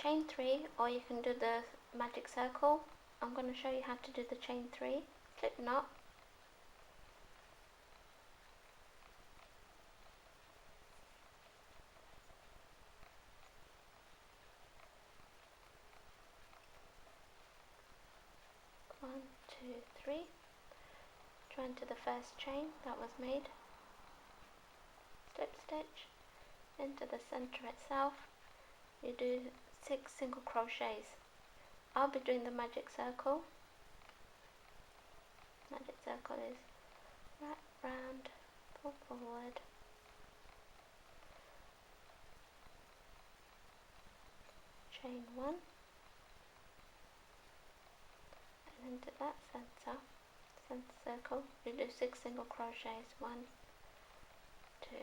chain 3, or you can do the magic circle. I'm going to show you how to do the chain 3 slip knot. One, two, three. Join to the first chain that was made, slip stitch into the center itself. You do 6 single crochets. I'll be doing the magic circle. Magic circle is wrap round, pull forward, chain 1, and into that center circle you do 6 single crochets. 1, 2,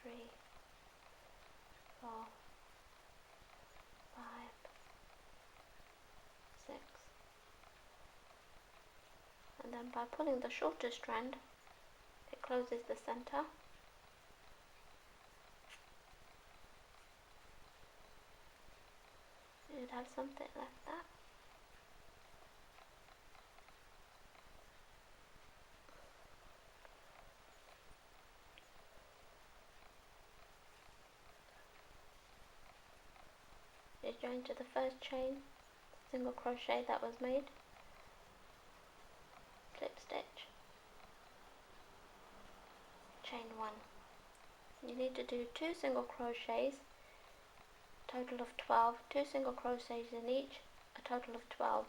3, 4, 5, 6, and then by pulling the shorter strand it closes the center. You'd have something like that. You join to the first chain, single crochet that was made, slip stitch, chain 1. You need to do 2 single crochets, total of 12, 2 single crochets in each, a total of 12.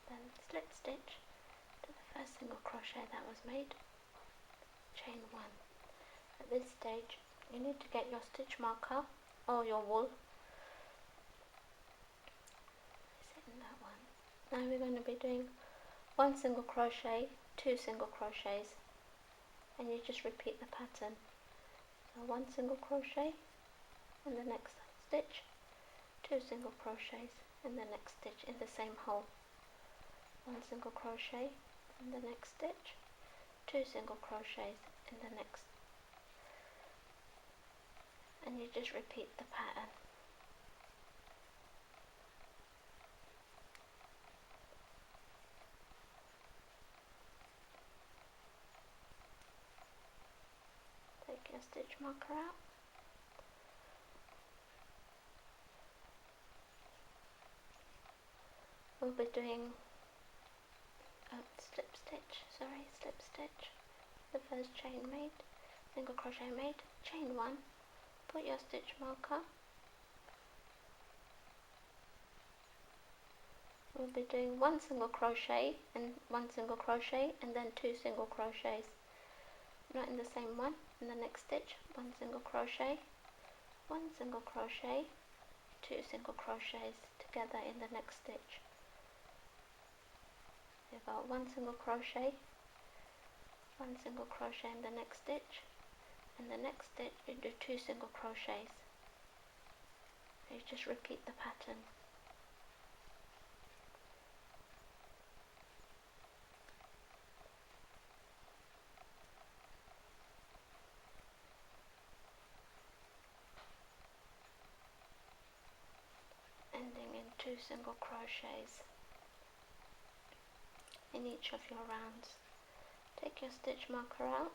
Then slip stitch to the first single crochet that was made, chain 1. At this stage you need to get your stitch marker or your wool. Is it in that one? Now we're going to be doing 1 single crochet, 2 single crochets, and you just repeat the pattern. So 1 single crochet in the next stitch, 2 single crochets in the next stitch in the same hole. 1 single crochet in the next stitch, 2 single crochets in the next, and you just repeat the pattern. Take your stitch marker out. We'll be doing slip stitch, the first chain made, single crochet made, chain 1, put your stitch marker. We'll be doing 1 single crochet and 1 single crochet and then 2 single crochets, not in the same one. In the next stitch, 1 single crochet, 1 single crochet, 2 single crochets together in the next stitch. You've got 1 single crochet, 1 single crochet in the next stitch, and the next stitch you do 2 single crochets. You just repeat the pattern. Ending in 2 single crochets in each of your rounds. Take your stitch marker out.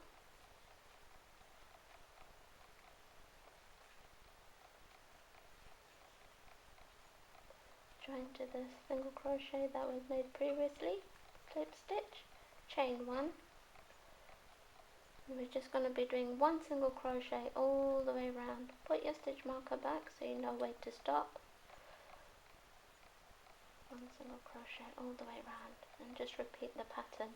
Join to the single crochet that was made previously, slip stitch, chain 1. And we're just going to be doing 1 single crochet all the way around. Put your stitch marker back so you know where to stop. 1 single crochet all the way around and just repeat the pattern.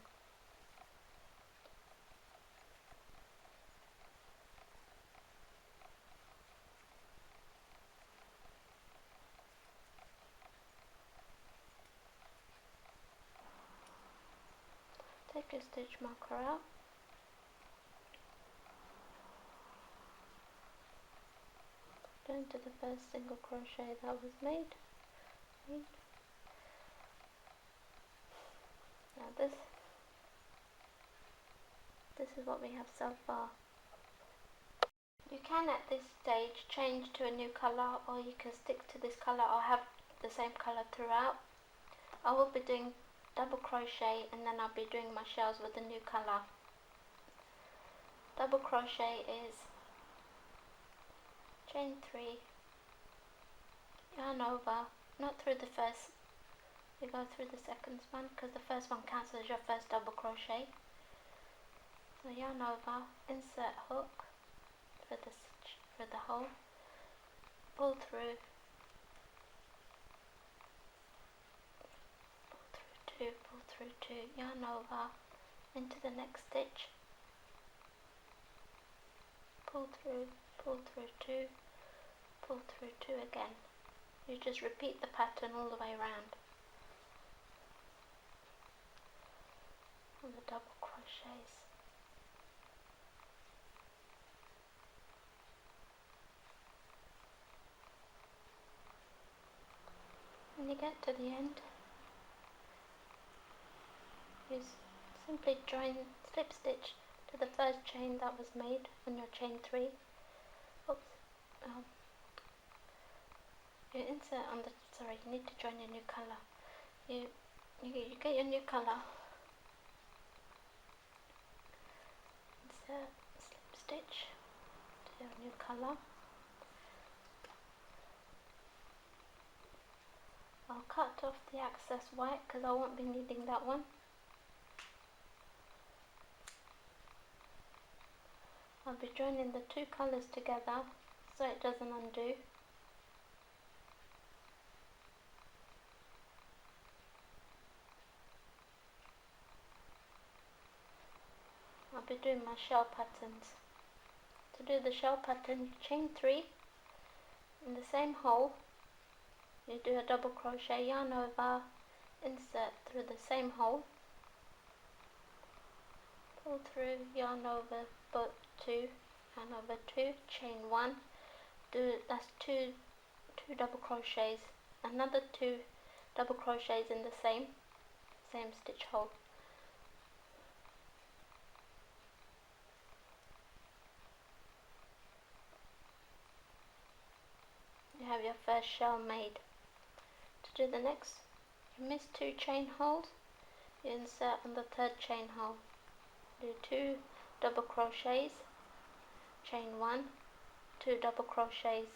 take your stitch marker out. Go into the first single crochet that was made. Now this is what we have so far. You can at this stage change to a new colour, or you can stick to this colour or have the same colour throughout. I will be doing double crochet and then I'll be doing my shells with the new colour. Double crochet is chain 3, yarn over, not through the first, you go through the second one because the first one counts as your first double crochet. So yarn over, insert hook for the hole, pull through, pull through 2, yarn over into the next stitch, pull through 2, pull through 2 again. You just repeat the pattern all the way around on the double crochets. When you get to the end, you simply slip stitch to the first chain that was made on your chain 3. Oops. You insert on the, you need to join your new colour. You get your new colour, insert, slip stitch to your new colour. I'll cut off the excess white because I won't be needing that one. I'll be joining the 2 colours together so it doesn't undo. I'll be doing my shell patterns. To do the shell pattern, you chain 3 in the same hole. You do a double crochet, yarn over, insert through the same hole, pull through, yarn over, but 2, yarn over 2, chain 1. That's two double crochets, another 2 double crochets in the same stitch hole. You have your first shell made. To do the next, you miss 2 chain holes, you insert on the 3rd chain hole, do 2 double crochets, chain 1, 2 double crochets,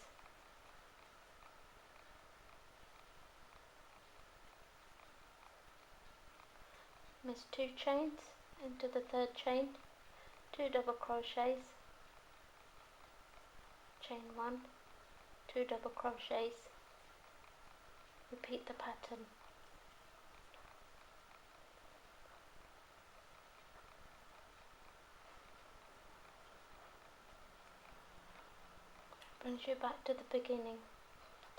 miss 2 chains, into the 3rd chain, 2 double crochets, chain 1, 2 double crochets, repeat the pattern. Brings you back to the beginning,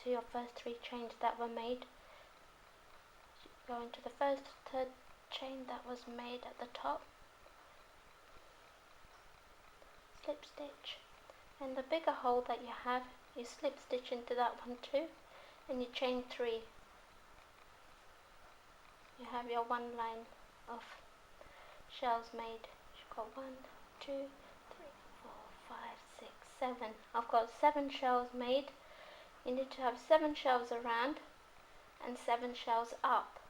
to your first 3 chains that were made. Go into the 3rd chain that was made at the top, slip stitch, and the bigger hole that you have, you slip stitch into that one too, and you chain 3. You have your 1 line of shells made. You've got 1, 2, 3, 4, 5, 6, 7. I've got 7 shells made. You need to have 7 shells around and 7 shells up.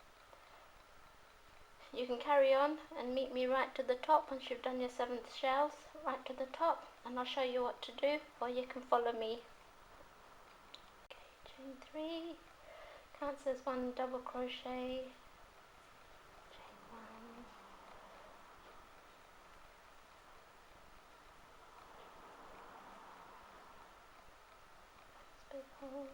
You can carry on and meet me right to the top once you've done your 7th shells, right to the top, and I'll show you what to do, or you can follow me. Okay, chain 3, counts as 1 double crochet, chain 1, big hole,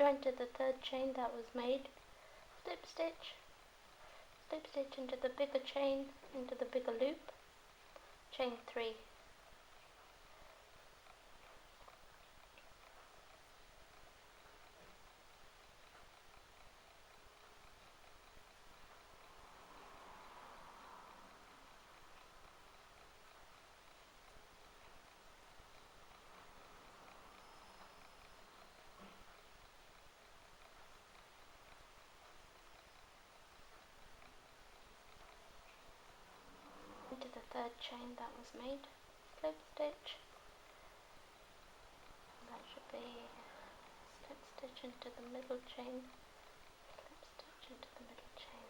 join to the third chain that was made, slip stitch into the bigger chain, into the bigger loop, chain 3. Into the third chain that was made, slip stitch, that should be slip stitch into the middle chain, slip stitch into the middle chain,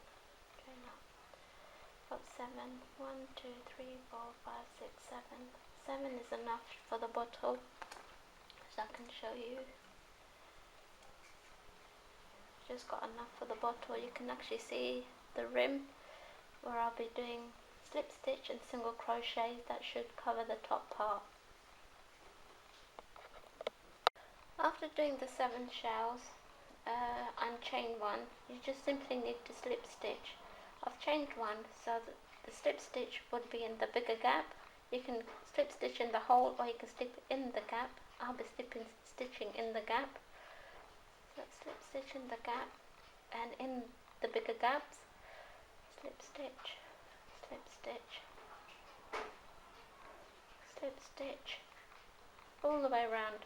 chain up. Got 7, 1, 2, 3, 4, 5, 6, 7. 7 is enough for the bottle, so I can show you. Just got enough for the bottle. You can actually see the rim where I'll be doing slip stitch and single crochet. That should cover the top part. After doing the 7 shells and chain 1, you just simply need to slip stitch. I've chained 1 so that the slip stitch would be in the bigger gap. You can slip stitch in the hole or you can slip in the gap. I'll be stitching in the gap. So slip stitch in the gap and in the bigger gaps, slip stitch, slip stitch, slip stitch, all the way around.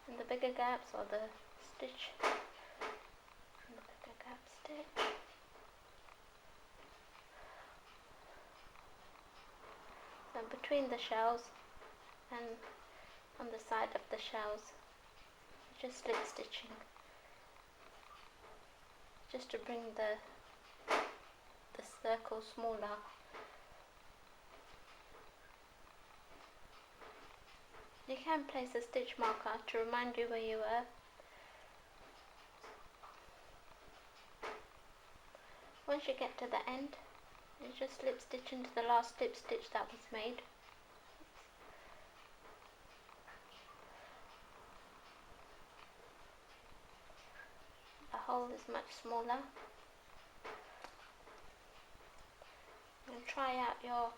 In the bigger gaps or the stitch, in the bigger gap stitch. So between the shells and on the side of the shells, just slip stitching, just to bring the circle smaller. You can place a stitch marker to remind you where you were. Once you get to the end, you just slip stitch into the last slip stitch that was made. The hole is much smaller. And try out your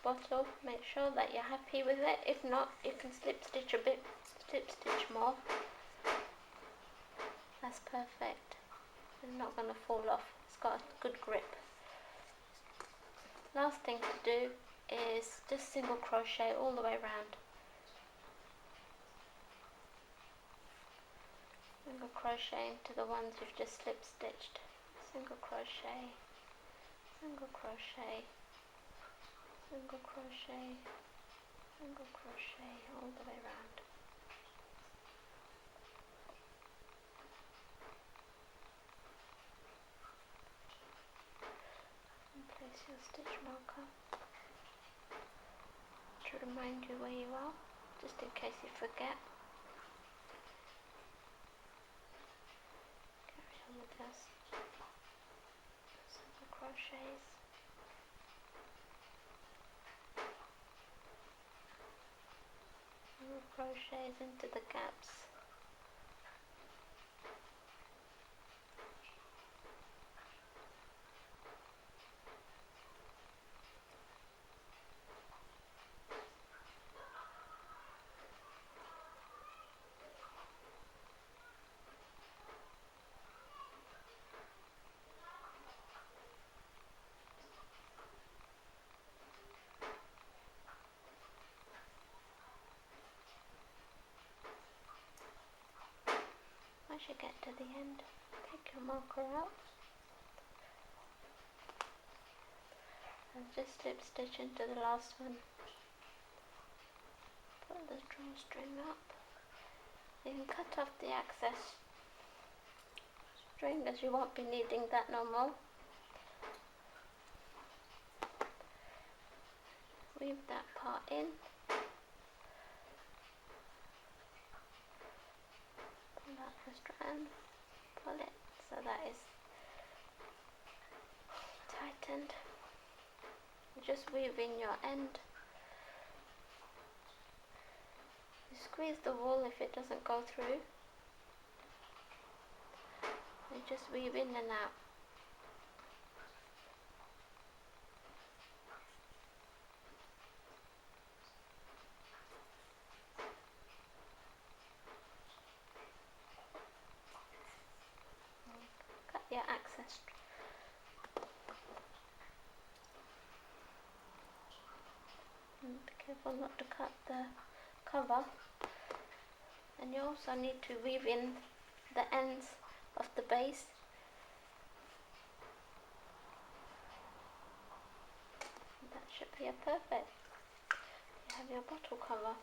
bottle, make sure that you're happy with it. If not, you can slip stitch a bit, slip stitch more. That's perfect. It's not going to fall off. It's got a good grip. Last thing to do is just single crochet all the way around. Single crochet into the ones you've just slip stitched. Single crochet, single crochet, single crochet, single crochet all the way around. And place your stitch marker to remind you where you are, just in case you forget. Carry on with this. Single crochets. Single crochets into the gaps. Once you get to the end, take your marker out and just slip stitch into the last one. Put the drawstring up. You can cut off the excess string as you won't be needing that no more. Weave that part in. Pull out the strand, pull it so that is tightened. Just weave in your end. You squeeze the wool if it doesn't go through. You just weave in and out. Cut your excess. And be careful not to cut the cover. And you also need to weave in the ends of the base. That should be perfect. You have your bottle cover.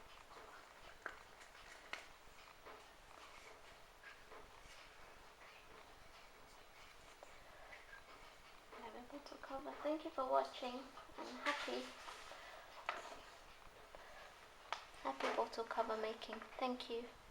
You have your bottle cover. Thank you for watching, and happy bottle cover making. Thank you.